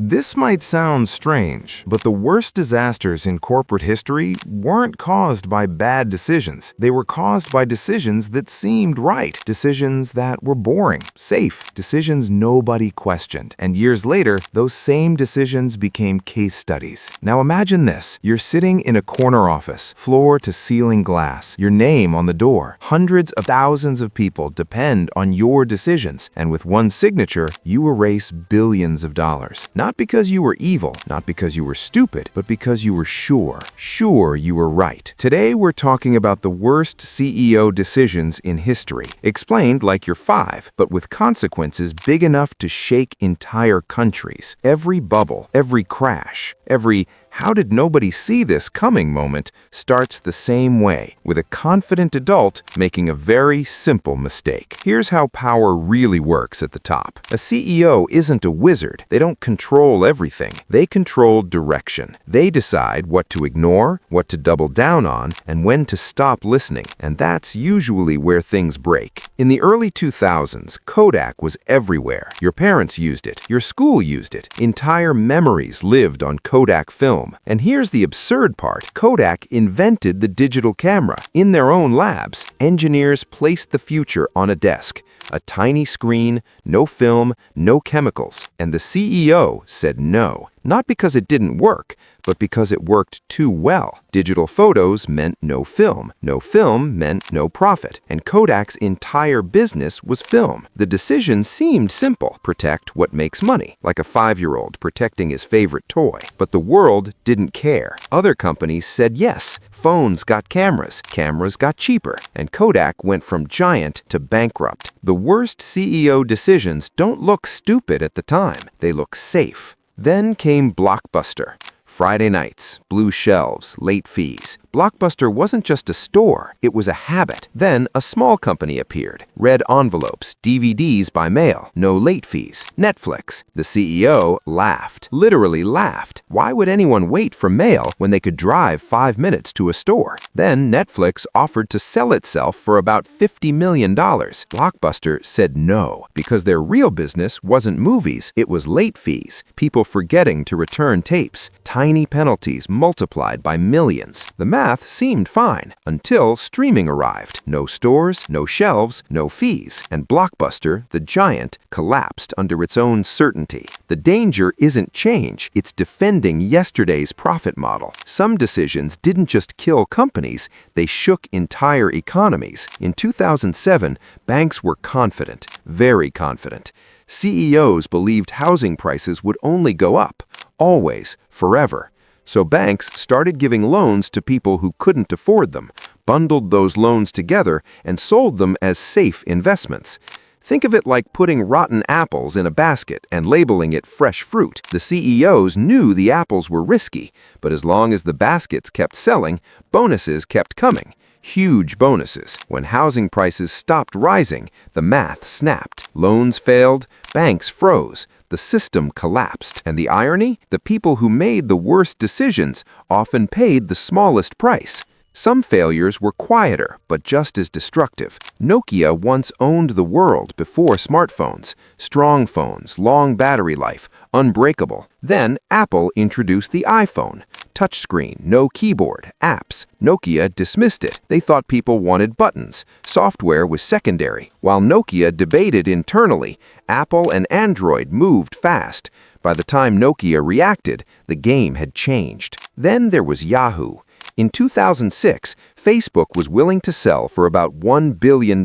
This might sound strange, but the worst disasters in corporate history weren't caused by bad decisions. They were caused by decisions that seemed right, decisions that were boring, safe, decisions nobody questioned. And years later, those same decisions became case studies. Now imagine this. You're sitting in a corner office, floor-to-ceiling glass, your name on the door. Hundreds of thousands of people depend on your decisions, and with one signature, you erase billions of dollars. Not because you were evil, not because you were stupid, but because you were sure you were right. Today, we're talking about the worst CEO decisions in history, explained like you're five, but with consequences big enough to shake entire countries. Every bubble, every crash, every "how did nobody see this coming" moment starts the same way, with a confident adult making a very simple mistake. Here's how power really works at the top. A CEO isn't a wizard. They don't control everything. They control direction. They decide what to ignore, what to double down on, and when to stop listening. And that's usually where things break. In the early 2000s, Kodak was everywhere. Your parents used it. Your school used it. Entire memories lived on Kodak film. And here's the absurd part. Kodak invented the digital camera. In their own labs, engineers placed the future on a desk. A tiny screen, no film, no chemicals. And the CEO said no. Not because it didn't work, but because it worked too well. Digital photos meant no film. No film meant no profit. And Kodak's entire business was film. The decision seemed simple. Protect what makes money, like a 5-year-old protecting his favorite toy. But the world didn't care. Other companies said yes. Phones got cameras. Cameras got cheaper. And Kodak went from giant to bankrupt. The worst CEO decisions don't look stupid at the time. They look safe. Then came Blockbuster. Friday nights, blue shelves, late fees. Blockbuster wasn't just a store, it was a habit. Then a small company appeared. Red envelopes, DVDs by mail, no late fees. Netflix. The CEO laughed, literally laughed. Why would anyone wait for mail when they could drive 5 minutes to a store? Then Netflix offered to sell itself for about $50 million. Blockbuster said no, because their real business wasn't movies, it was late fees. People forgetting to return tapes. Tiny penalties multiplied by millions. The math seemed fine until streaming arrived. No stores, no shelves, no fees. And Blockbuster, the giant, collapsed under its own certainty. The danger isn't change, it's defending yesterday's profit model. Some decisions didn't just kill companies, they shook entire economies. In 2007, banks were confident, very confident. CEOs believed housing prices would only go up. Always, forever. So banks started giving loans to people who couldn't afford them, bundled those loans together, and sold them as safe investments. Think of it like putting rotten apples in a basket and labeling it fresh fruit. The CEOs knew the apples were risky, but as long as the baskets kept selling, bonuses kept coming. Huge bonuses. When housing prices stopped rising, the math snapped. Loans failed, banks froze. The system collapsed. And the irony? The people who made the worst decisions often paid the smallest price. Some failures were quieter, but just as destructive. Nokia once owned the world before smartphones. Strong phones, long battery life, unbreakable. Then Apple introduced the iPhone. Touchscreen, no keyboard, apps. Nokia dismissed it. They thought people wanted buttons. Software was secondary. While Nokia debated internally, Apple and Android moved fast. By the time Nokia reacted, the game had changed. Then there was Yahoo! In 2006, Facebook was willing to sell for about $1 billion.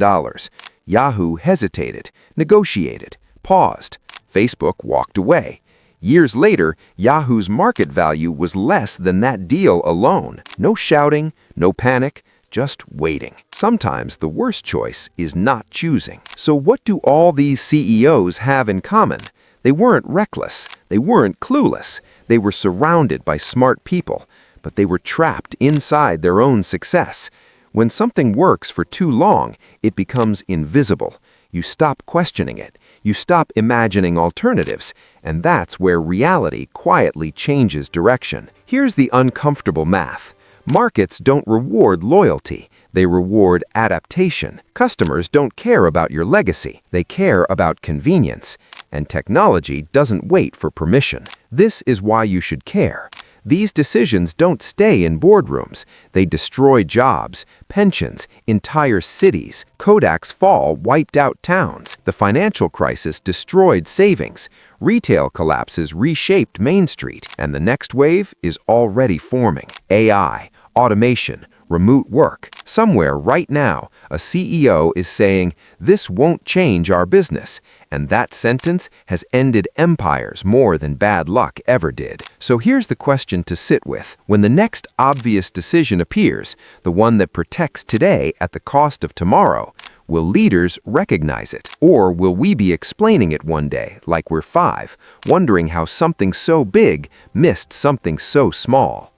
Yahoo hesitated, negotiated, paused. Facebook walked away. Years later, Yahoo's market value was less than that deal alone. No shouting, no panic, just waiting. Sometimes the worst choice is not choosing. So what do all these CEOs have in common? They weren't reckless. They weren't clueless. They were surrounded by smart people. But they were trapped inside their own success. When something works for too long, it becomes invisible. You stop questioning it. You stop imagining alternatives. And that's where reality quietly changes direction. Here's the uncomfortable math. Markets don't reward loyalty. They reward adaptation. Customers don't care about your legacy. They care about convenience. And technology doesn't wait for permission. This is why you should care. These decisions don't stay in boardrooms. They destroy jobs, pensions, entire cities. Kodak's fall wiped out towns. The financial crisis destroyed savings. Retail collapses reshaped Main Street. And the next wave is already forming. AI, automation, remote work. Somewhere right now, a CEO is saying, "This won't change our business." And that sentence has ended empires more than bad luck ever did. So here's the question to sit with. When the next obvious decision appears, the one that protects today at the cost of tomorrow, will leaders recognize it? Or will we be explaining it one day, like we're 5, wondering how something so big missed something so small?